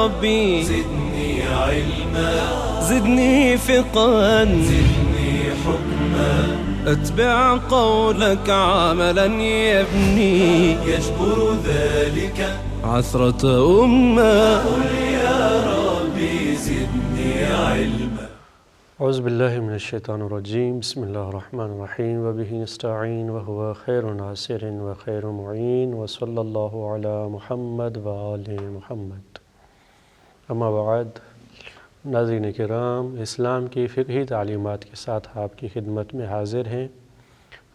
ربي زدني علما زدني فقها زدني حكما أتبع قولك عملا يبني يجبر ذلك عثرة أمة. قل يا ربي زدني علما. اعوذ باللہ من الشیطان الرجیم. بسم اللہ الرحمن الرحیم. وبہ نستعین وہو خیر ناصر وخیر معین وصلی اللہ علی محمد وآل محمد. اما بعد، ناظرین کرام، اسلام کی فقہی تعلیمات کے ساتھ آپ کی خدمت میں حاضر ہیں.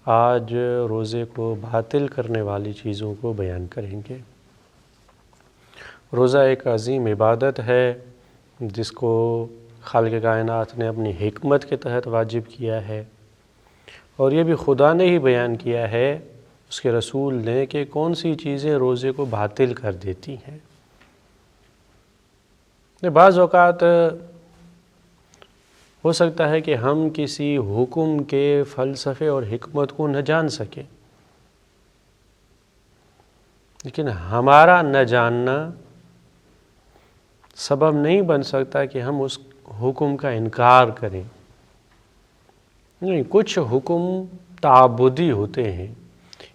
آج روزے کو باطل کرنے والی چیزوں کو بیان کریں گے. روزہ ایک عظیم عبادت ہے جس کو خالق کائنات نے اپنی حکمت کے تحت واجب کیا ہے، اور یہ بھی خدا نے ہی بیان کیا ہے اس کے رسول نے کہ کون سی چیزیں روزے کو باطل کر دیتی ہیں. بعض اوقات ہو سکتا ہے کہ ہم کسی حکم کے فلسفے اور حکمت کو نہ جان سکیں، لیکن ہمارا نہ جاننا سبب نہیں بن سکتا کہ ہم اس حکم کا انکار کریں. نہیں، کچھ حکم تعبدی ہوتے ہیں،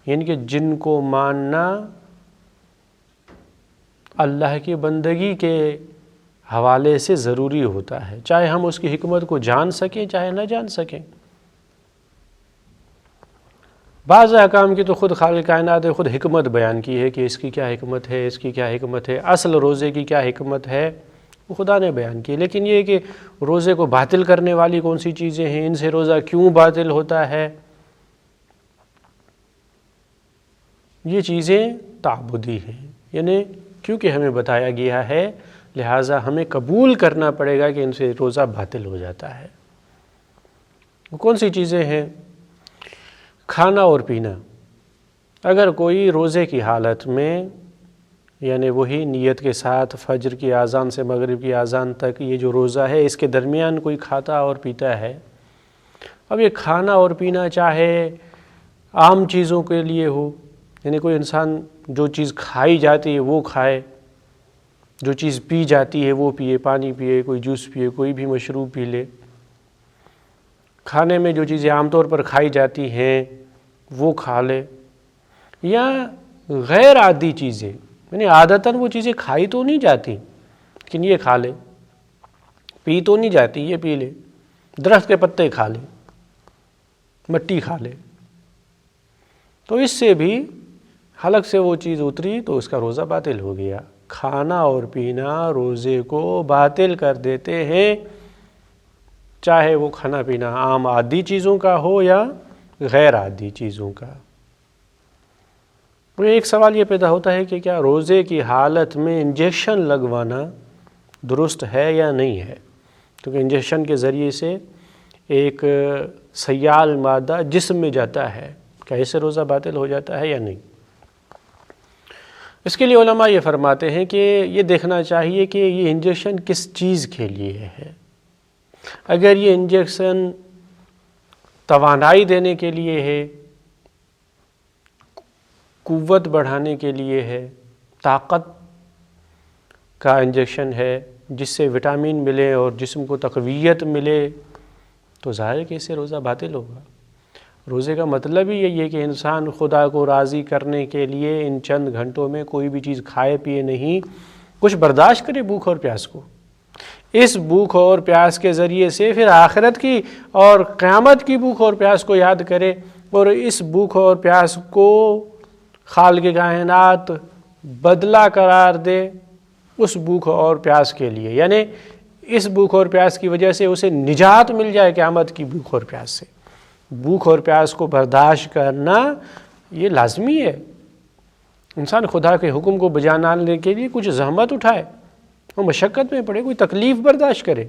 یعنی کہ جن کو ماننا اللہ کی بندگی کے حوالے سے ضروری ہوتا ہے، چاہے ہم اس کی حکمت کو جان سکیں چاہے نہ جان سکیں. بعض احکام کی تو خود خالق کائنات نے خود حکمت بیان کی ہے کہ اس کی کیا حکمت ہے، اس کی کیا حکمت ہے، اصل روزے کی کیا حکمت ہے وہ خدا نے بیان کی. لیکن یہ کہ روزے کو باطل کرنے والی کون سی چیزیں ہیں، ان سے روزہ کیوں باطل ہوتا ہے، یہ چیزیں تعبدی ہیں. یعنی کیونکہ ہمیں بتایا گیا ہے لہٰذا ہمیں قبول کرنا پڑے گا کہ ان سے روزہ باطل ہو جاتا ہے. وہ کون سی چیزیں ہیں؟ کھانا اور پینا. اگر کوئی روزے کی حالت میں، یعنی وہی نیت کے ساتھ فجر کی اذان سے مغرب کی اذان تک یہ جو روزہ ہے اس کے درمیان کوئی کھاتا اور پیتا ہے، اب یہ کھانا اور پینا چاہے عام چیزوں کے لیے ہو، یعنی کوئی انسان جو چیز کھائی جاتی ہے وہ کھائے، جو چیز پی جاتی ہے وہ پیے، پانی پیے، کوئی جوس پیے، کوئی بھی مشروب پی لے. کھانے میں جو چیزیں عام طور پر کھائی جاتی ہیں وہ کھا لے، یا غیر عادی چیزیں، یعنی عادتاً وہ چیزیں کھائی تو نہیں جاتی لیکن یہ کھا لے، پی تو نہیں جاتی یہ پی لے، درخت کے پتے کھا لے، مٹی کھا لے، تو اس سے بھی حلق سے وہ چیز اتری تو اس کا روزہ باطل ہو گیا. کھانا اور پینا روزے کو باطل کر دیتے ہیں، چاہے وہ کھانا پینا عام عادی چیزوں کا ہو یا غیر عادی چیزوں کا. ایک سوال یہ پیدا ہوتا ہے کہ کیا روزے کی حالت میں انجیکشن لگوانا درست ہے یا نہیں ہے؟ کیونکہ انجیکشن کے ذریعے سے ایک سیال مادہ جسم میں جاتا ہے، کیا اس سے روزہ باطل ہو جاتا ہے یا نہیں؟ اس کے لیے علماء یہ فرماتے ہیں کہ یہ دیکھنا چاہیے کہ یہ انجیکشن کس چیز کے لیے ہے. اگر یہ انجیکشن توانائی دینے کے لیے ہے، قوت بڑھانے کے لیے ہے، طاقت کا انجیکشن ہے جس سے وٹامن ملے اور جسم کو تقویت ملے، تو ظاہر ہے کہ اس سے روزہ باطل ہوگا. روزے کا مطلب ہی یہی ہے کہ انسان خدا کو راضی کرنے کے لیے ان چند گھنٹوں میں کوئی بھی چیز کھائے پیے نہیں، کچھ برداشت کرے بھوک اور پیاس کو. اس بھوک اور پیاس کے ذریعے سے پھر آخرت کی اور قیامت کی بھوک اور پیاس کو یاد کرے، اور اس بھوک اور پیاس کو خالق کائنات بدلہ قرار دے اس بھوک اور پیاس کے لیے، یعنی اس بھوک اور پیاس کی وجہ سے اسے نجات مل جائے قیامت کی بھوک اور پیاس سے. بھوک اور پیاس کو برداشت کرنا یہ لازمی ہے. انسان خدا کے حکم کو بجا لانے کے لیے کچھ زحمت اٹھائے، وہ مشقت میں پڑے، کوئی تکلیف برداشت کرے.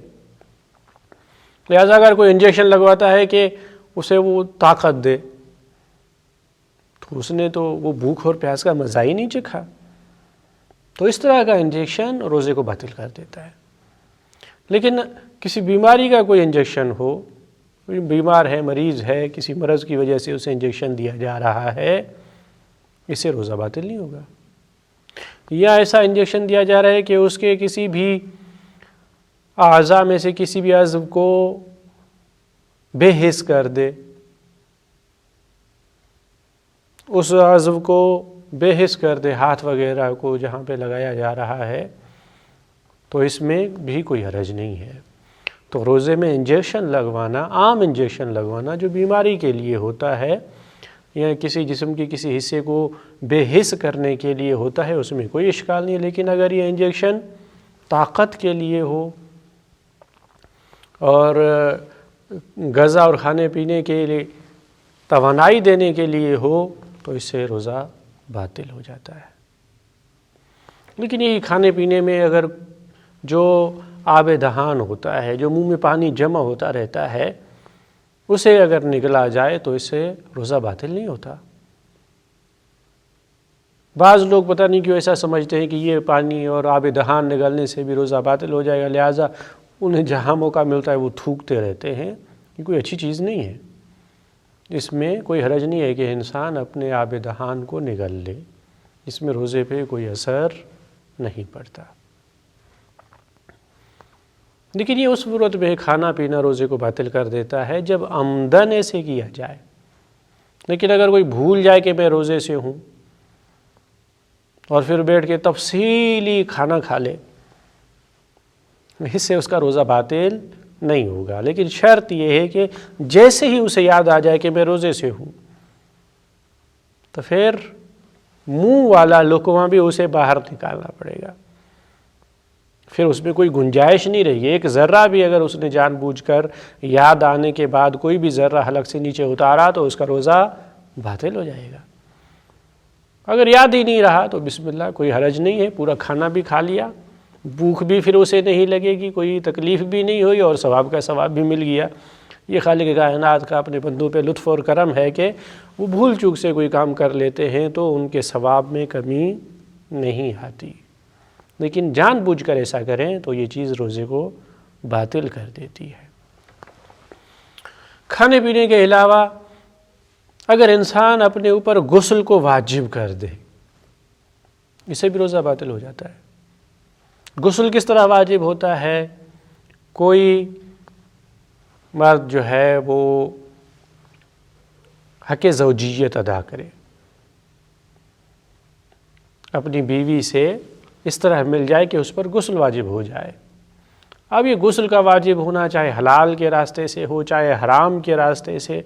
لہذا اگر کوئی انجیکشن لگواتا ہے کہ اسے وہ طاقت دے، تو اس نے تو وہ بھوک اور پیاس کا مزہ ہی نہیں چکھا. تو اس طرح کا انجیکشن روزے کو باطل کر دیتا ہے. لیکن کسی بیماری کا کوئی انجیکشن ہو، بیمار ہے، مریض ہے، کسی مرض کی وجہ سے اسے انجیکشن دیا جا رہا ہے، اس سے روزہ باطل نہیں ہوگا. یا ایسا انجیکشن دیا جا رہا ہے کہ اس کے کسی بھی اعضاء میں سے کسی بھی عضو کو بے حس کر دے، اس عضو کو بے حس کر دے، ہاتھ وغیرہ کو جہاں پہ لگایا جا رہا ہے، تو اس میں بھی کوئی حرج نہیں ہے۔ تو روزے میں انجیکشن لگوانا، عام انجیکشن لگوانا جو بیماری کے لیے ہوتا ہے یا کسی جسم کے کسی حصے کو بے حس کرنے کے لیے ہوتا ہے، اس میں کوئی اشکال نہیں ہے۔ لیکن اگر یہ انجیکشن طاقت کے لیے ہو اور غذا اور کھانے پینے کے لیے توانائی دینے کے لیے ہو تو اس سے روزہ باطل ہو جاتا ہے۔ لیکن یہ کھانے پینے میں اگر جو آب دہان ہوتا ہے، جو منہ میں پانی جمع ہوتا رہتا ہے، اسے اگر نگلا جائے تو اس سے روزہ باطل نہیں ہوتا۔ بعض لوگ پتہ نہیں کیوں ایسا سمجھتے ہیں کہ یہ پانی اور آب دہان نگلنے سے بھی روزہ باطل ہو جائے گا، لہٰذا انہیں جہاں موقع ملتا ہے وہ تھوکتے رہتے ہیں۔ یہ کوئی اچھی چیز نہیں ہے، اس میں کوئی حرج نہیں ہے کہ انسان اپنے آب دہان کو نگل لے، اس میں روزے پہ کوئی اثر نہیں پڑتا۔ لیکن یہ اس صورت میں کھانا پینا روزے کو باطل کر دیتا ہے جب عمدن ایسے کیا جائے۔ لیکن اگر کوئی بھول جائے کہ میں روزے سے ہوں اور پھر بیٹھ کے تفصیلی کھانا کھا لے، اس سے اس کا روزہ باطل نہیں ہوگا۔ لیکن شرط یہ ہے کہ جیسے ہی اسے یاد آ جائے کہ میں روزے سے ہوں تو پھر منہ والا لقمہ بھی اسے باہر نکالنا پڑے گا، پھر اس میں کوئی گنجائش نہیں رہی۔ ایک ذرہ بھی اگر اس نے جان بوجھ کر یاد آنے کے بعد کوئی بھی ذرہ حلق سے نیچے اتارا تو اس کا روزہ باطل ہو جائے گا۔ اگر یاد ہی نہیں رہا تو بسم اللہ، کوئی حرج نہیں ہے، پورا کھانا بھی کھا لیا، بھوک بھی پھر اسے نہیں لگے گی، کوئی تکلیف بھی نہیں ہوئی اور ثواب کا ثواب بھی مل گیا۔ یہ خالق کائنات کا اپنے بندوں پہ لطف اور کرم ہے کہ وہ بھول چوک سے کوئی کام کر لیتے ہیں تو ان کے ثواب میں کمی نہیں آتی، لیکن جان بوجھ کر ایسا کریں تو یہ چیز روزے کو باطل کر دیتی ہے۔ کھانے پینے کے علاوہ اگر انسان اپنے اوپر غسل کو واجب کر دے، اسے بھی روزہ باطل ہو جاتا ہے۔ غسل کس طرح واجب ہوتا ہے؟ کوئی مرد جو ہے وہ حق زوجیت ادا کرے، اپنی بیوی سے اس طرح مل جائے کہ اس پر غسل واجب ہو جائے۔ اب یہ غسل کا واجب ہونا چاہے حلال کے راستے سے ہو چاہے حرام کے راستے سے،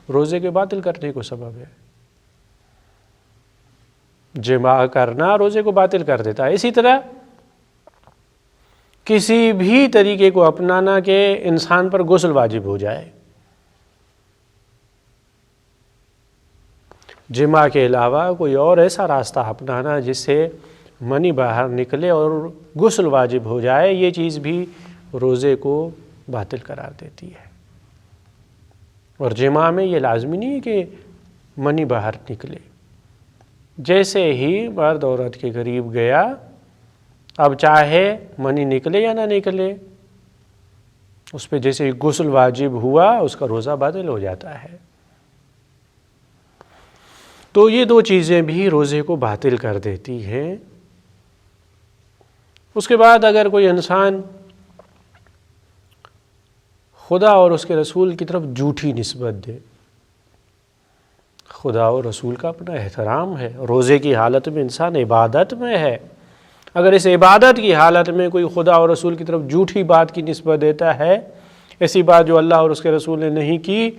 روزے کے باطل کرنے کو سبب ہے۔ جماع کرنا روزے کو باطل کر دیتا ہے۔ اسی طرح کسی بھی طریقے کو اپنانا کہ انسان پر غسل واجب ہو جائے، جماع کے علاوہ کوئی اور ایسا راستہ اپنانا جس سے منی باہر نکلے اور غسل واجب ہو جائے، یہ چیز بھی روزے کو باطل قرار دیتی ہے۔ اور جماع میں یہ لازمی نہیں ہے کہ منی باہر نکلے، جیسے ہی مرد عورت کے قریب گیا، اب چاہے منی نکلے یا نہ نکلے، اس پہ جیسے ہی غسل واجب ہوا اس کا روزہ باطل ہو جاتا ہے۔ تو یہ دو چیزیں بھی روزے کو باطل کر دیتی ہیں۔ اس کے بعد اگر کوئی انسان خدا اور اس کے رسول کی طرف جھوٹی نسبت دے، خدا اور رسول کا اپنا احترام ہے، روزے کی حالت میں انسان عبادت میں ہے، اگر اس عبادت کی حالت میں کوئی خدا اور رسول کی طرف جھوٹی بات کی نسبت دیتا ہے، ایسی بات جو اللہ اور اس کے رسول نے نہیں کی،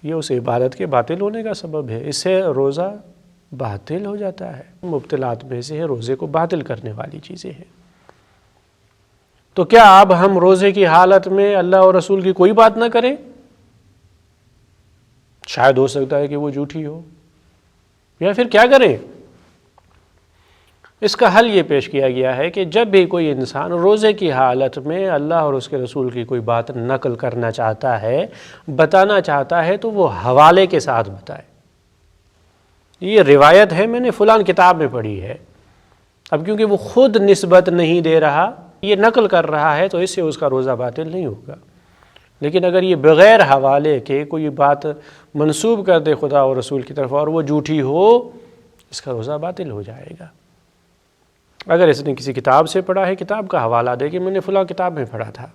یہ اس عبادت کے باطل ہونے کا سبب ہے، اس سے روزہ باطل ہو جاتا ہے۔ مبتلات میں سے ہے، روزے کو باطل کرنے والی چیزیں ہیں۔ تو کیا اب ہم روزے کی حالت میں اللہ اور رسول کی کوئی بات نہ کریں؟ شاید ہو سکتا ہے کہ وہ جھوٹی ہو، یا پھر کیا کریں؟ اس کا حل یہ پیش کیا گیا ہے کہ جب بھی کوئی انسان روزے کی حالت میں اللہ اور اس کے رسول کی کوئی بات نقل کرنا چاہتا ہے، بتانا چاہتا ہے، تو وہ حوالے کے ساتھ بتائے۔ یہ روایت ہے، میں نے فلان کتاب میں پڑھی ہے۔ اب کیونکہ وہ خود نسبت نہیں دے رہا، یہ نقل کر رہا ہے، تو اس سے اس کا روزہ باطل نہیں ہوگا۔ لیکن اگر یہ بغیر حوالے کے کوئی بات منسوب کر دے خدا اور رسول کی طرف اور وہ جھوٹی ہو، اس کا روزہ باطل ہو جائے گا۔ اگر اس نے کسی کتاب سے پڑھا ہے کتاب کا حوالہ دے کہ میں نے فلاں کتاب میں پڑھا تھا،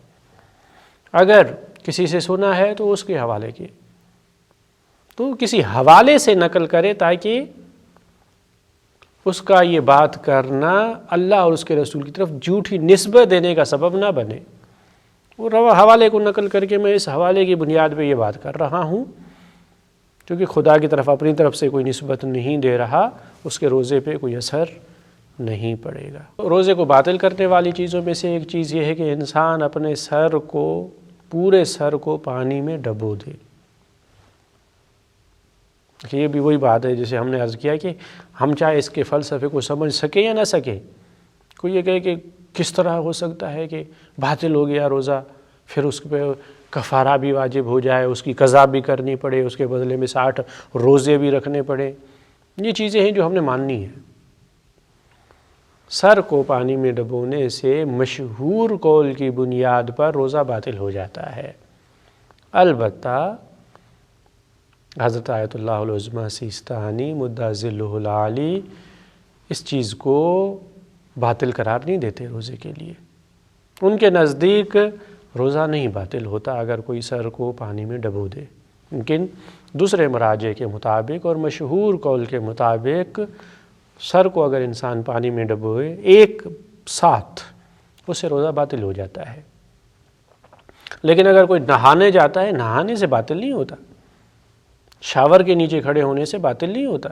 اگر کسی سے سنا ہے تو اس کے حوالے کی، تو کسی حوالے سے نقل کرے تاکہ اس کا یہ بات کرنا اللہ اور اس کے رسول کی طرف جھوٹی نسبت دینے کا سبب نہ بنے۔ وہ حوالے کو نقل کر کے میں اس حوالے کی بنیاد پہ یہ بات کر رہا ہوں، کیونکہ خدا کی طرف اپنی طرف سے کوئی نسبت نہیں دے رہا، اس کے روزے پہ کوئی اثر نہیں پڑے گا۔ روزے کو باطل کرنے والی چیزوں میں سے ایک چیز یہ ہے کہ انسان اپنے سر کو، پورے سر کو پانی میں ڈبو دے۔ یہ بھی وہی بات ہے جسے ہم نے عرض کیا کہ ہم چاہے اس کے فلسفے کو سمجھ سکیں یا نہ سکیں، کوئی یہ کہے کہ کس طرح ہو سکتا ہے کہ باطل ہو گیا روزہ، پھر اس پہ کفارہ بھی واجب ہو جائے، اس کی قضا بھی کرنی پڑے، اس کے بدلے میں 60 روزے بھی رکھنے پڑے۔ یہ چیزیں ہیں جو ہم نے ماننی ہیں۔ سر کو پانی میں ڈبونے سے مشہور قول کی بنیاد پر روزہ باطل ہو جاتا ہے۔ البتہ حضرت آیت اللہ العظمیٰ سیستانی مدعا ذلہ العالی اس چیز کو باطل قرار نہیں دیتے روزے کے لیے۔ ان کے نزدیک روزہ نہیں باطل ہوتا اگر کوئی سر کو پانی میں ڈبو دے، لیکن دوسرے مراجع کے مطابق اور مشہور قول کے مطابق سر کو اگر انسان پانی میں ڈبوئے ایک ساتھ، اس سے روزہ باطل ہو جاتا ہے۔ لیکن اگر کوئی نہانے جاتا ہے، نہانے سے باطل نہیں ہوتا، شاور کے نیچے کھڑے ہونے سے باطل نہیں ہوتا۔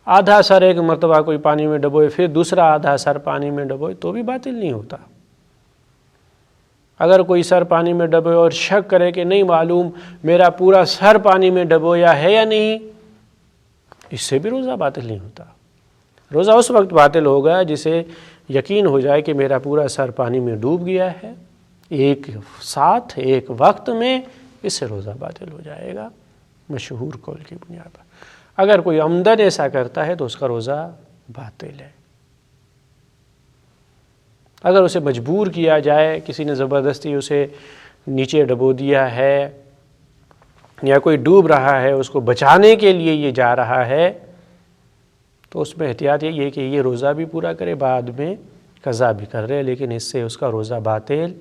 آدھا سر ایک مرتبہ کوئی پانی میں ڈبوئے، پھر دوسرا آدھا سر پانی میں ڈبوئے تو بھی باطل نہیں ہوتا۔ اگر کوئی سر پانی میں ڈبوئے اور شک کرے کہ نہیں معلوم میرا پورا سر پانی میں ڈبویا ہے یا نہیں، اس سے بھی روزہ باطل نہیں ہوتا۔ روزہ اس وقت باطل ہوگا جسے یقین ہو جائے کہ میرا پورا سر پانی میں ڈوب گیا ہے ایک ساتھ ایک وقت میں، اس سے روزہ باطل ہو جائے گا مشہور قول کی بنیاد پر۔ اگر کوئی عمدن ایسا کرتا ہے تو اس کا روزہ باطل ہے۔ اگر اسے مجبور کیا جائے، کسی نے زبردستی اسے نیچے ڈبو دیا ہے یا کوئی ڈوب رہا ہے اس کو بچانے کے لیے یہ جا رہا ہے، تو اس میں احتیاط یہ ہے کہ یہ روزہ بھی پورا کرے، بعد میں قضا بھی کر رہے، لیکن اس سے اس کا روزہ باطل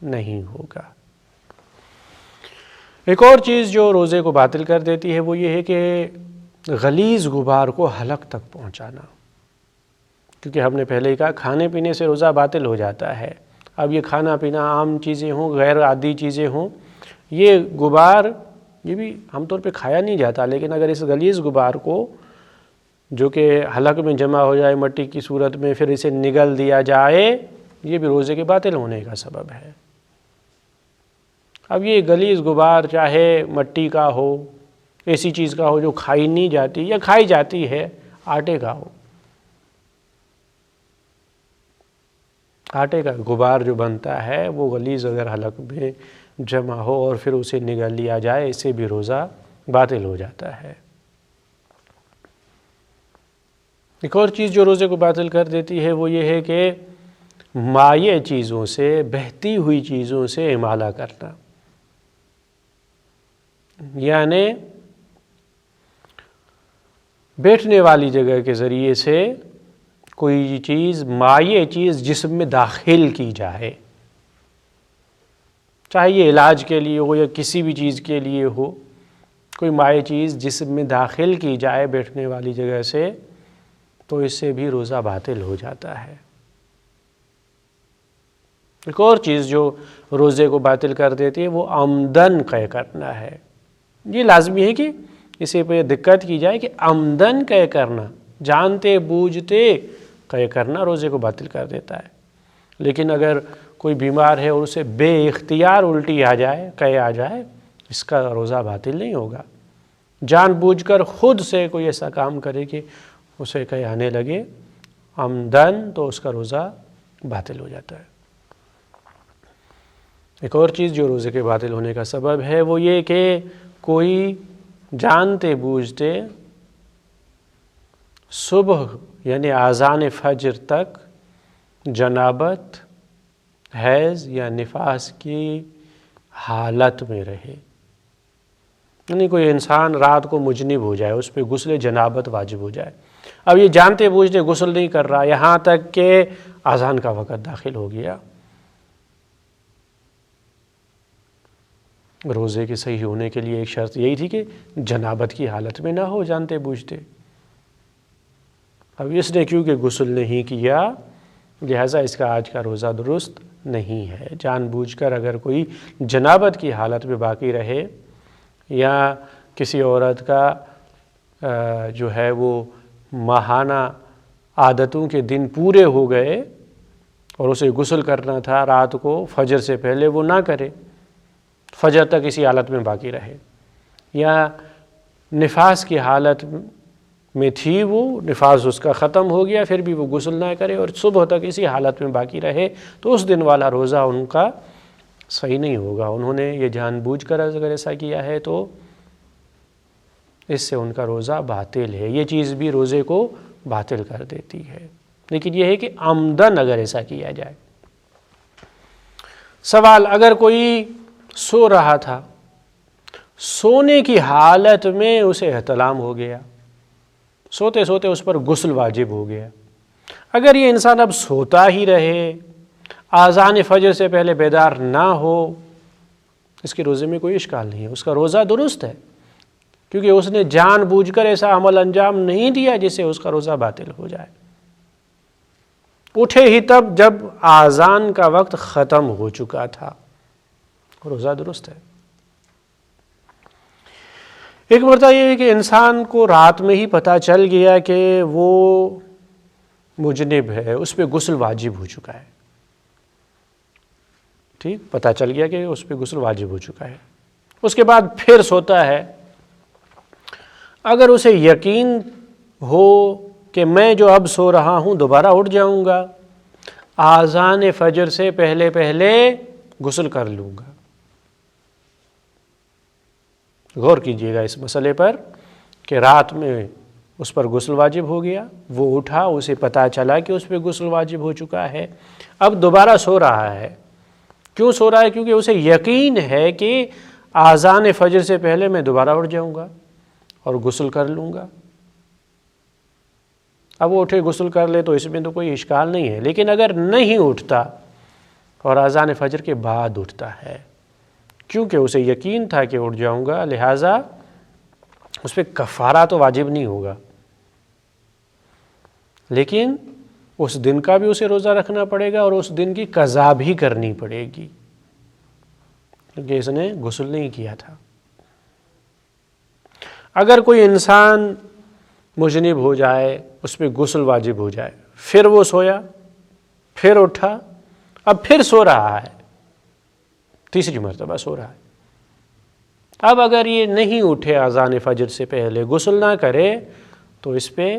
نہیں ہوگا۔ ایک اور چیز جو روزے کو باطل کر دیتی ہے وہ یہ ہے کہ غلیظ غبار کو حلق تک پہنچانا، کیونکہ ہم نے پہلے ہی کہا کھانے پینے سے روزہ باطل ہو جاتا ہے۔ اب یہ کھانا پینا عام چیزیں ہوں، غیر عادی چیزیں ہوں، یہ غبار یہ بھی عام طور پہ کھایا نہیں جاتا، لیکن اگر اس غلیظ غبار کو جو کہ حلق میں جمع ہو جائے مٹی کی صورت میں، پھر اسے نگل دیا جائے، یہ بھی روزے کے باطل ہونے کا سبب ہے۔ اب یہ غلیظ غبار چاہے مٹی کا ہو، ایسی چیز کا ہو جو کھائی نہیں جاتی یا کھائی جاتی ہے، آٹے کا ہو، آٹے کا غبار جو بنتا ہے وہ غلیظ اگر حلق میں جمع ہو اور پھر اسے نگل لیا جائے، اس سے بھی روزہ باطل ہو جاتا ہے۔ ایک اور چیز جو روزے کو باطل کر دیتی ہے وہ یہ ہے کہ مائع چیزوں سے، بہتی ہوئی چیزوں سے امالہ کرنا، یعنی بیٹھنے والی جگہ کے ذریعے سے کوئی چیز، مائع چیز جسم میں داخل کی جائے، چاہے یہ علاج کے لیے ہو یا کسی بھی چیز کے لیے ہو، کوئی مائع چیز جسم میں داخل کی جائے بیٹھنے والی جگہ سے، تو اس سے بھی روزہ باطل ہو جاتا ہے۔ ایک اور چیز جو روزے کو باطل کر دیتی ہے وہ عمدن قے کرنا ہے۔ یہ لازمی ہے کہ اسے پہ دقت کی جائے کہ عمدن قے کرنا، جانتے بوجھتے قے کرنا روزے کو باطل کر دیتا ہے۔ لیکن اگر کوئی بیمار ہے اور اسے بے اختیار الٹی آ جائے، قے آ جائے، اس کا روزہ باطل نہیں ہوگا۔ جان بوجھ کر خود سے کوئی ایسا کام کرے کہ اسے قے آنے لگے عمدن، تو اس کا روزہ باطل ہو جاتا ہے۔ ایک اور چیز جو روزے کے باطل ہونے کا سبب ہے وہ یہ کہ کوئی جانتے بوجھتے صبح یعنی اذان فجر تک جنابت، حیض یا نفاس کی حالت میں رہے، یعنی کوئی انسان رات کو مجنب ہو جائے، اس پہ غسل جنابت واجب ہو جائے، اب یہ جانتے بوجھتے غسل نہیں کر رہا، یہاں تک کہ اذان کا وقت داخل ہو گیا۔ روزے کے صحیح ہونے کے لیے ایک شرط یہی تھی کہ جنابت کی حالت میں نہ ہو جانتے بوجھتے۔ اب اس نے کیونکہ غسل نہیں کیا، لہٰذا اس کا آج کا روزہ درست نہیں ہے۔ جان بوجھ کر اگر کوئی جنابت کی حالت میں باقی رہے، یا کسی عورت کا جو ہے وہ ماہانہ عادتوں کے دن پورے ہو گئے اور اسے غسل کرنا تھا رات کو فجر سے پہلے، وہ نہ کرے، فجر تک اسی حالت میں باقی رہے، یا نفاس کی حالت میں تھی، وہ نفاس اس کا ختم ہو گیا پھر بھی وہ غسل نہ کرے اور صبح تک اسی حالت میں باقی رہے، تو اس دن والا روزہ ان کا صحیح نہیں ہوگا۔ انہوں نے یہ جان بوجھ کر اگر ایسا کیا ہے تو اس سے ان کا روزہ باطل ہے۔ یہ چیز بھی روزے کو باطل کر دیتی ہے، لیکن یہ ہے کہ عمدن اگر ایسا کیا جائے۔ سوال، اگر کوئی سو رہا تھا، سونے کی حالت میں اسے احتلام ہو گیا، سوتے سوتے اس پر غسل واجب ہو گیا، اگر یہ انسان اب سوتا ہی رہے، آذان فجر سے پہلے بیدار نہ ہو، اس کے روزے میں کوئی اشکال نہیں ہے، اس کا روزہ درست ہے، کیونکہ اس نے جان بوجھ کر ایسا عمل انجام نہیں دیا جس سے اس کا روزہ باطل ہو جائے۔ اٹھے ہی تب جب آذان کا وقت ختم ہو چکا تھا، روزہ درست ہے۔ ایک مرتبہ یہ ہے کہ انسان کو رات میں ہی پتہ چل گیا کہ وہ مجنب ہے، اس پہ غسل واجب ہو چکا ہے، ٹھیک، پتہ چل گیا کہ اس پہ غسل واجب ہو چکا ہے، اس کے بعد پھر سوتا ہے۔ اگر اسے یقین ہو کہ میں جو اب سو رہا ہوں دوبارہ اٹھ جاؤں گا، آذان فجر سے پہلے پہلے غسل کر لوں گا۔ غور کیجئے گا اس مسئلے پر کہ رات میں اس پر غسل واجب ہو گیا، وہ اٹھا، اسے پتہ چلا کہ اس پہ غسل واجب ہو چکا ہے، اب دوبارہ سو رہا ہے۔ کیوں سو رہا ہے؟ کیونکہ اسے یقین ہے کہ آذان فجر سے پہلے میں دوبارہ اٹھ جاؤں گا اور غسل کر لوں گا۔ اب وہ اٹھے غسل کر لے تو اس میں تو کوئی اشکال نہیں ہے، لیکن اگر نہیں اٹھتا اور آذان فجر کے بعد اٹھتا ہے، کیونکہ اسے یقین تھا کہ اٹھ جاؤں گا، لہٰذا اس پہ کفارہ تو واجب نہیں ہوگا، لیکن اس دن کا بھی اسے روزہ رکھنا پڑے گا اور اس دن کی قضا بھی کرنی پڑے گی، کیونکہ اس نے غسل نہیں کیا تھا۔ اگر کوئی انسان مجنب ہو جائے، اس پہ غسل واجب ہو جائے، پھر وہ سویا، پھر اٹھا، اب پھر سو رہا ہے، تیسری مرتبہ سو رہا ہے، اب اگر یہ نہیں اٹھے اذان فجر سے پہلے، غسل نہ کرے، تو اس پہ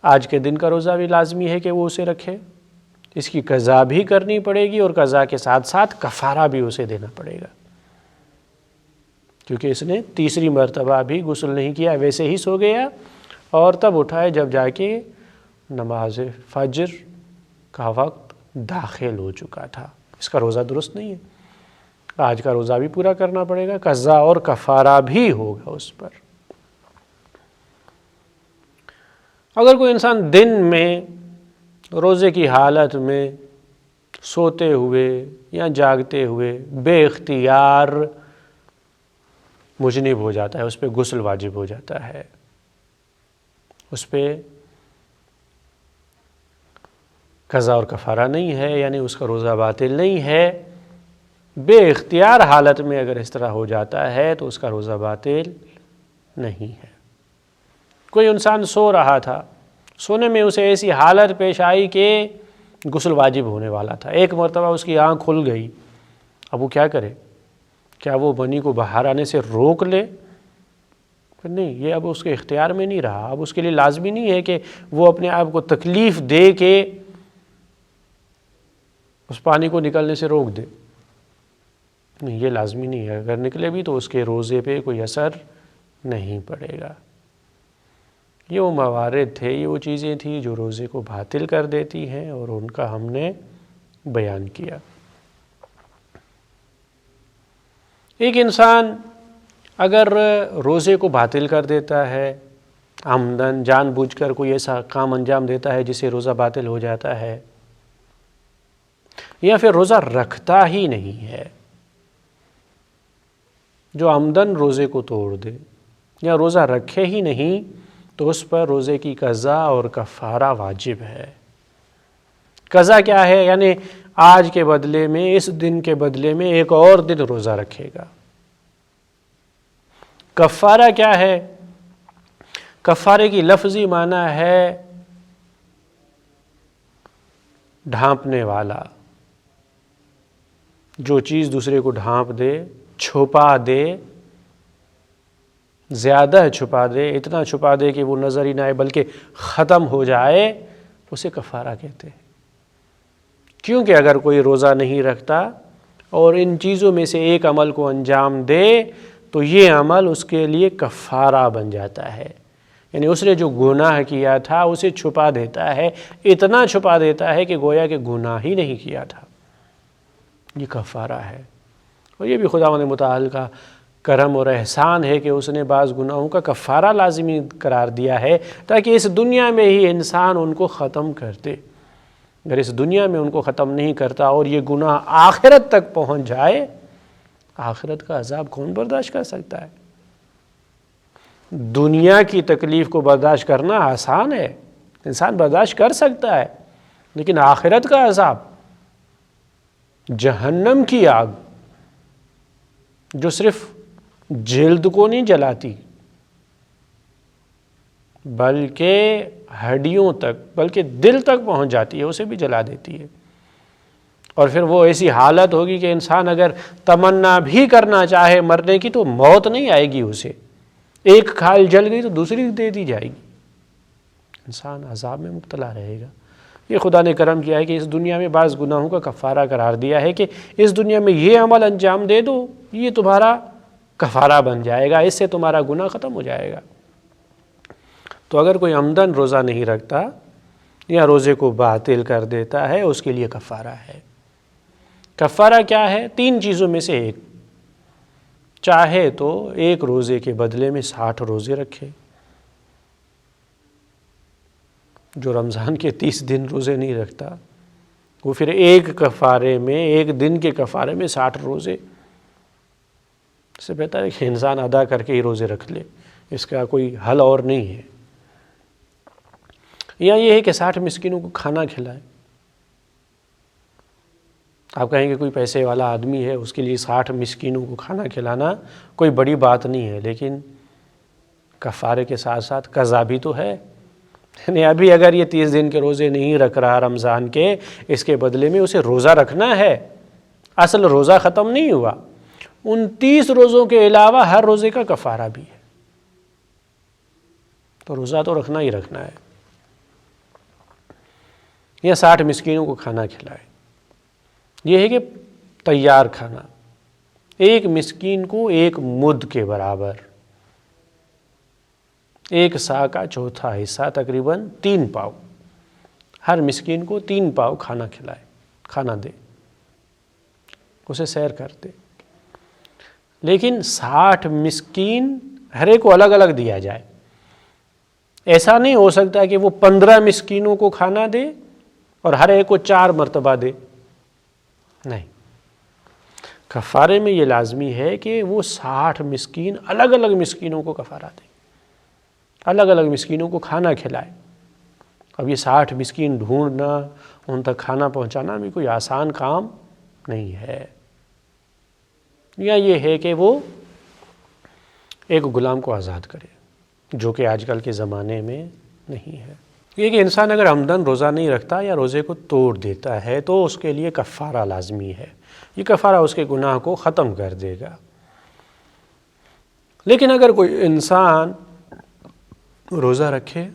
آج کے دن کا روزہ بھی لازمی ہے کہ وہ اسے رکھے، اس کی قضا بھی کرنی پڑے گی اور قضا کے ساتھ ساتھ کفارہ بھی اسے دینا پڑے گا، کیونکہ اس نے تیسری مرتبہ بھی غسل نہیں کیا، ویسے ہی سو گیا اور تب اٹھا ہے جب جا کے نماز فجر کا وقت داخل ہو چکا تھا۔ اس کا روزہ درست نہیں ہے، آج کا روزہ بھی پورا کرنا پڑے گا، قضا اور کفارہ بھی ہوگا اس پر۔ اگر کوئی انسان دن میں روزے کی حالت میں سوتے ہوئے یا جاگتے ہوئے بے اختیار مجنب ہو جاتا ہے، اس پہ غسل واجب ہو جاتا ہے، اس پہ قضا اور کفارہ نہیں ہے، یعنی اس کا روزہ باطل نہیں ہے، بے اختیار حالت میں اگر اس طرح ہو جاتا ہے تو اس کا روزہ باطل نہیں ہے۔ کوئی انسان سو رہا تھا، سونے میں اسے ایسی حالت پیش آئی کہ غسل واجب ہونے والا تھا، ایک مرتبہ اس کی آنکھ کھل گئی، اب وہ کیا کرے؟ کیا وہ منی کو باہر آنے سے روک لے؟ نہیں، یہ اب اس کے اختیار میں نہیں رہا، اب اس کے لیے لازمی نہیں ہے کہ وہ اپنے آپ کو تکلیف دے کے اس پانی کو نکلنے سے روک دے، نہیں، یہ لازمی نہیں ہے، اگر نکلے بھی تو اس کے روزے پہ کوئی اثر نہیں پڑے گا۔ یہ وہ موارد تھے، یہ وہ چیزیں تھیں جو روزے کو باطل کر دیتی ہیں اور ان کا ہم نے بیان کیا۔ ایک انسان اگر روزے کو باطل کر دیتا ہے عمدن جان بوجھ کر کوئی ایسا کام انجام دیتا ہے جس سے روزہ باطل ہو جاتا ہے، یا پھر روزہ رکھتا ہی نہیں ہے، جو عمدن روزے کو توڑ دے یا روزہ رکھے ہی نہیں تو اس پر روزے کی قضا اور کفارہ واجب ہے۔ قضا کیا ہے؟ یعنی آج کے بدلے میں، اس دن کے بدلے میں ایک اور دن روزہ رکھے گا۔ کفارہ کیا ہے؟ کفارے کی لفظی معنی ہے ڈھانپنے والا، جو چیز دوسرے کو ڈھانپ دے، چھپا دے، زیادہ چھپا دے، اتنا چھپا دے کہ وہ نظر ہی نہ آئے بلکہ ختم ہو جائے، اسے کفارہ کہتے ہیں۔ کیونکہ اگر کوئی روزہ نہیں رکھتا اور ان چیزوں میں سے ایک عمل کو انجام دے تو یہ عمل اس کے لیے کفارہ بن جاتا ہے، یعنی اس نے جو گناہ کیا تھا اسے چھپا دیتا ہے، اتنا چھپا دیتا ہے کہ گویا کہ گناہ ہی نہیں کیا تھا، یہ کفارہ ہے۔ اور یہ بھی خداوند متعال کا کرم اور احسان ہے کہ اس نے بعض گناہوں کا کفارہ لازمی قرار دیا ہے تاکہ اس دنیا میں ہی انسان ان کو ختم کر دے۔ اگر اس دنیا میں ان کو ختم نہیں کرتا اور یہ گناہ آخرت تک پہنچ جائے، آخرت کا عذاب کون برداشت کر سکتا ہے؟ دنیا کی تکلیف کو برداشت کرنا آسان ہے، انسان برداشت کر سکتا ہے، لیکن آخرت کا عذاب، جہنم کی آگ جو صرف جلد کو نہیں جلاتی بلکہ ہڈیوں تک، بلکہ دل تک پہنچ جاتی ہے، اسے بھی جلا دیتی ہے۔ اور پھر وہ ایسی حالت ہوگی کہ انسان اگر تمنا بھی کرنا چاہے مرنے کی تو موت نہیں آئے گی اسے، ایک کھال جل گئی تو دوسری دے دی جائے گی، انسان عذاب میں مبتلا رہے گا۔ یہ خدا نے کرم کیا ہے کہ اس دنیا میں بعض گناہوں کا کفارہ قرار دیا ہے کہ اس دنیا میں یہ عمل انجام دے دو، یہ تمہارا کفارہ بن جائے گا، اس سے تمہارا گناہ ختم ہو جائے گا۔ تو اگر کوئی عمدن روزہ نہیں رکھتا یا روزے کو باطل کر دیتا ہے، اس کے لیے کفارہ ہے۔ کفارہ کیا ہے؟ 3 چیزوں میں سے ایک، چاہے تو ایک روزے کے بدلے میں 60 روزے رکھے، جو رمضان کے 30 دن روزے نہیں رکھتا وہ پھر ایک کفارے میں، ایک دن کے کفارے میں 60 روزے، اس سے بہتر ہے کہ انسان ادا کر کے ہی روزے رکھ لے، اس کا کوئی حل اور نہیں ہے۔ یا یہ ہے کہ 60 مسکینوں کو کھانا کھلائے۔ آپ کہیں گے کوئی پیسے والا آدمی ہے، اس کے لیے 60 مسکینوں کو کھانا کھلانا کوئی بڑی بات نہیں ہے، لیکن کفارے کے ساتھ ساتھ قضا بھی تو ہے۔ یعنی ابھی اگر یہ 30 دن کے روزے نہیں رکھ رہا رمضان کے، اس کے بدلے میں اسے روزہ رکھنا ہے، اصل روزہ ختم نہیں ہوا، ان 30 روزوں کے علاوہ ہر روزے کا کفارہ بھی ہے، تو روزہ تو رکھنا ہی رکھنا ہے۔ یا 60 مسکینوں کو کھانا کھلائے۔ یہ ہے کہ تیار کھانا، ایک مسکین کو 1 مد کے برابر، 1 سا کا چوتھا حصہ، تقریباً 3 پاؤ، ہر مسکین کو 3 پاؤ کھانا کھلائے، کھانا دے، اسے سیر کر دے۔ لیکن 60 مسکین ہر ایک کو الگ الگ دیا جائے، ایسا نہیں ہو سکتا کہ وہ 15 مسکینوں کو کھانا دے اور ہر ایک کو 4 مرتبہ دے، نہیں، کفارے میں یہ لازمی ہے کہ وہ 60 مسکین الگ الگ مسکینوں کو کفارہ دے، الگ الگ مسکینوں کو کھانا کھلائے۔ اب یہ 60 مسکین ڈھونڈنا، ان تک کھانا پہنچانا بھی کوئی آسان کام نہیں ہے۔ یا یہ ہے کہ وہ ایک غلام کو آزاد کرے، جو کہ آج کل کے زمانے میں نہیں ہے۔ یہ کہ انسان اگر عمدن روزہ نہیں رکھتا یا روزے کو توڑ دیتا ہے تو اس کے لیے کفارہ لازمی ہے، یہ کفارہ اس کے گناہ کو ختم کر دے گا۔ لیکن اگر کوئی انسان روزہ رکھے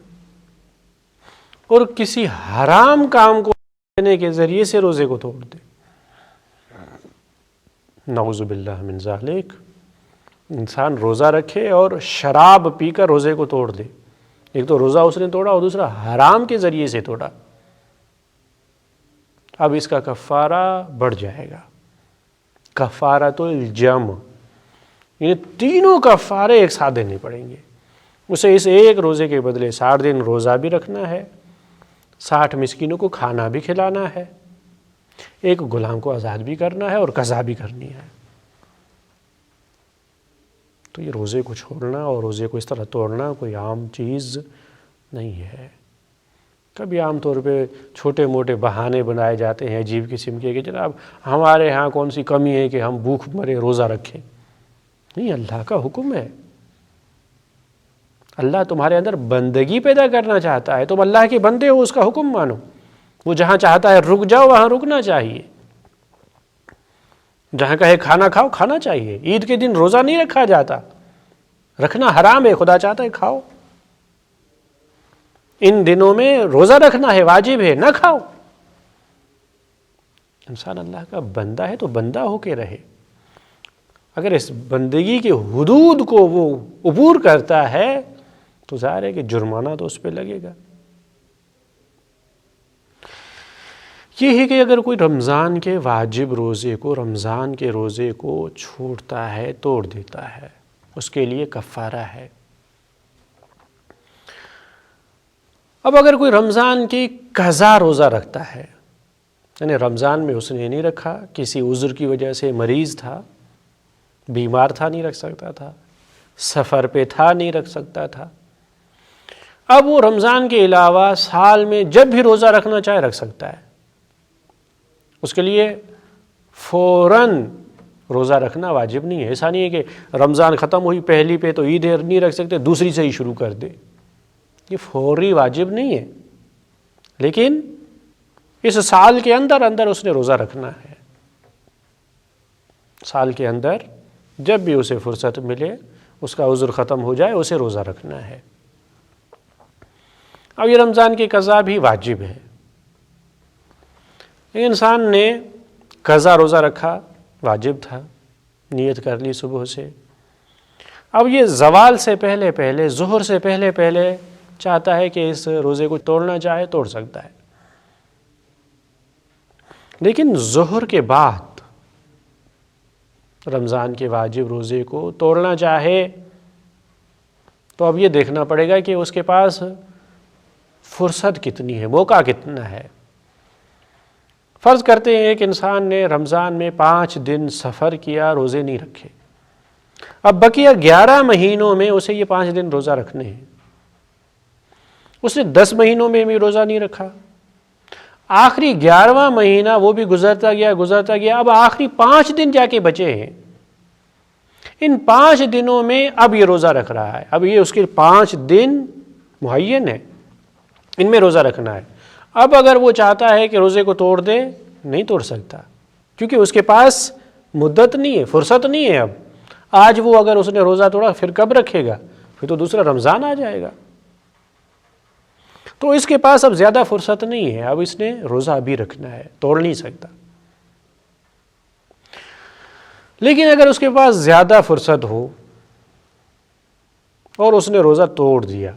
اور کسی حرام کام کو کرنے کے ذریعے سے روزے کو توڑ دے، نعوذ باللہ من ذالک، انسان روزہ رکھے اور شراب پی کر روزے کو توڑ دے، ایک تو روزہ اس نے توڑا اور دوسرا حرام کے ذریعے سے توڑا، اب اس کا کفارہ بڑھ جائے گا، کفارۃ الجم، یعنی تینوں کفارے ایک ساتھ دینے پڑیں گے۔ اسے اس ایک روزے کے بدلے 60 دن روزہ بھی رکھنا ہے، 60 مسکینوں کو کھانا بھی کھلانا ہے، ایک غلام کو آزاد بھی کرنا ہے اور قضا بھی کرنی ہے۔ تو یہ روزے کو چھوڑنا اور روزے کو اس طرح توڑنا کوئی عام چیز نہیں ہے۔ کبھی عام طور پہ چھوٹے موٹے بہانے بنائے جاتے ہیں عجیب قسم کے کہ جناب ہمارے ہاں کون سی کمی ہے کہ ہم بھوک مرے روزہ رکھیں۔ نہیں، اللہ کا حکم ہے۔ اللہ تمہارے اندر بندگی پیدا کرنا چاہتا ہے، تم اللہ کے بندے ہو، اس کا حکم مانو۔ وہ جہاں چاہتا ہے رک جاؤ، وہاں رکنا چاہیے۔ جہاں کہے کھانا کھاؤ، کھانا چاہیے۔ عید کے دن روزہ نہیں رکھا جاتا، رکھنا حرام ہے، خدا چاہتا ہے کھاؤ۔ ان دنوں میں روزہ رکھنا ہے، واجب ہے، نہ کھاؤ۔ انسان اللہ کا بندہ ہے تو بندہ ہو کے رہے۔ اگر اس بندگی کے حدود کو وہ عبور کرتا ہے تو ظاہر ہے کہ جرمانہ تو اس پہ لگے گا۔ یہ ہے کہ اگر کوئی رمضان کے واجب روزے کو، رمضان کے روزے کو چھوڑتا ہے، توڑ دیتا ہے، اس کے لیے کفارہ ہے۔ اب اگر کوئی رمضان کی قضا روزہ رکھتا ہے، یعنی رمضان میں اس نے نہیں رکھا، کسی عذر کی وجہ سے مریض تھا، بیمار تھا، نہیں رکھ سکتا تھا، سفر پہ تھا، نہیں رکھ سکتا تھا، اب وہ رمضان کے علاوہ سال میں جب بھی روزہ رکھنا چاہے رکھ سکتا ہے۔ اس کے لیے فوراً روزہ رکھنا واجب نہیں ہے۔ ایسا نہیں ہے کہ رمضان ختم ہوئی پہلی پہ تو عید نہیں رکھ سکتے، دوسری سے ہی شروع کر دے۔ یہ فوری واجب نہیں ہے، لیکن اس سال کے اندر اندر اس نے روزہ رکھنا ہے۔ سال کے اندر جب بھی اسے فرصت ملے، اس کا عذر ختم ہو جائے، اسے روزہ رکھنا ہے۔ اب یہ رمضان کی قضا بھی واجب ہے۔ انسان نے قضا روزہ رکھا، واجب تھا، نیت کر لی صبح سے، اب یہ زوال سے پہلے پہلے، ظہر سے پہلے پہلے چاہتا ہے کہ اس روزے کو توڑنا چاہے توڑ سکتا ہے، لیکن ظہر کے بعد رمضان کے واجب روزے کو توڑنا چاہے تو اب یہ دیکھنا پڑے گا کہ اس کے پاس فرصت کتنی ہے، موقع کتنا ہے۔ فرض کرتے ہیں کہ انسان نے رمضان میں 5 دن سفر کیا، روزے نہیں رکھے، اب بقیہ 11 مہینوں میں اسے یہ 5 دن روزہ رکھنے ہیں۔ اس نے 10 مہینوں میں بھی روزہ نہیں رکھا، آخری 11واں مہینہ وہ بھی گزرتا گیا، اب آخری 5 دن جا کے بچے ہیں۔ ان 5 دنوں میں اب یہ روزہ رکھ رہا ہے، اب یہ اس کے 5 دن معین ہے، ان میں روزہ رکھنا ہے۔ اب اگر وہ چاہتا ہے کہ روزے کو توڑ دے، نہیں توڑ سکتا، کیونکہ اس کے پاس مدت نہیں ہے، فرصت نہیں ہے۔ اب آج وہ اگر اس نے روزہ توڑا پھر کب رکھے گا؟ پھر تو دوسرا رمضان آ جائے گا، تو اس کے پاس اب زیادہ فرصت نہیں ہے، اب اس نے روزہ ابھی رکھنا ہے، توڑ نہیں سکتا۔ لیکن اگر اس کے پاس زیادہ فرصت ہو اور اس نے روزہ توڑ دیا،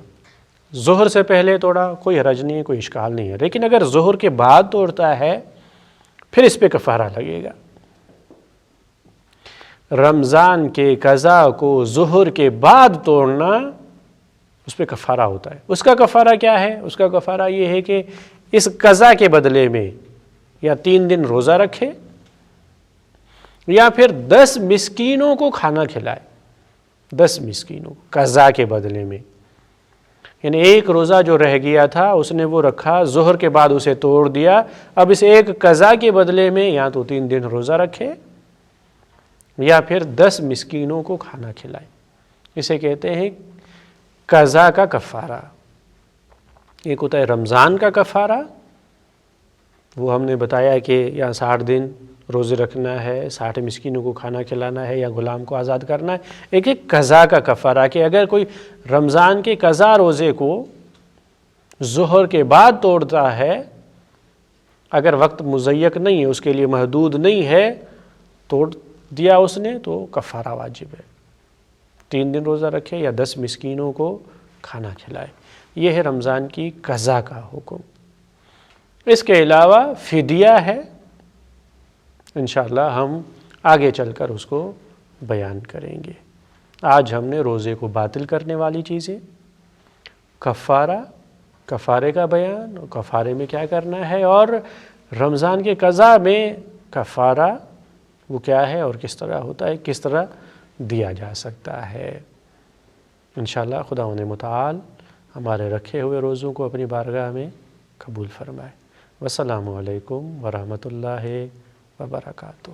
ظہر سے پہلے توڑا، کوئی حرج نہیں ہے، کوئی اشکال نہیں ہے، لیکن اگر ظہر کے بعد توڑتا ہے پھر اس پہ کفارہ لگے گا۔ رمضان کے قضا کو ظہر کے بعد توڑنا، اس پہ کفارہ ہوتا ہے۔ اس کا کفارہ کیا ہے؟ اس کا کفارہ یہ ہے کہ اس قضا کے بدلے میں یا 3 دن روزہ رکھے یا پھر 10 مسکینوں کو کھانا کھلائے، 10 مسکینوں قضا کے بدلے میں، یعنی ایک روزہ جو رہ گیا تھا اس نے وہ رکھا، ظہر کے بعد اسے توڑ دیا، اب اس ایک قضا کے بدلے میں یا تو 3 دن روزہ رکھے یا پھر 10 مسکینوں کو کھانا کھلائے۔ اسے کہتے ہیں قضا کا کفارہ۔ ایک ہوتا ہے رمضان کا کفارہ، وہ ہم نے بتایا کہ یا 60 دن روزے رکھنا ہے، 60 مسکینوں کو کھانا کھلانا ہے یا غلام کو آزاد کرنا ہے۔ ایک قضا کا کفارہ کہ اگر کوئی رمضان کے قضا روزے کو ظہر کے بعد توڑتا ہے، اگر وقت مضیق نہیں ہے، اس کے لیے محدود نہیں ہے، توڑ دیا اس نے تو کفارہ واجب ہے، 3 دن روزہ رکھے یا 10 مسکینوں کو کھانا کھلائے۔ یہ ہے رمضان کی قضا کا حکم۔ اس کے علاوہ فدیہ ہے، انشاءاللہ ہم آگے چل کر اس کو بیان کریں گے۔ آج ہم نے روزے کو باطل کرنے والی چیزیں کفارے کا بیان، اور کفارے میں کیا کرنا ہے، اور رمضان کے قضا میں کفارہ وہ کیا ہے اور کس طرح ہوتا ہے، کس طرح دیا جا سکتا ہے۔ انشاءاللہ خداوند متعال ہمارے رکھے ہوئے روزوں کو اپنی بارگاہ میں قبول فرمائے۔ والسلام علیکم ورحمۃ اللہ وبرکاتہ۔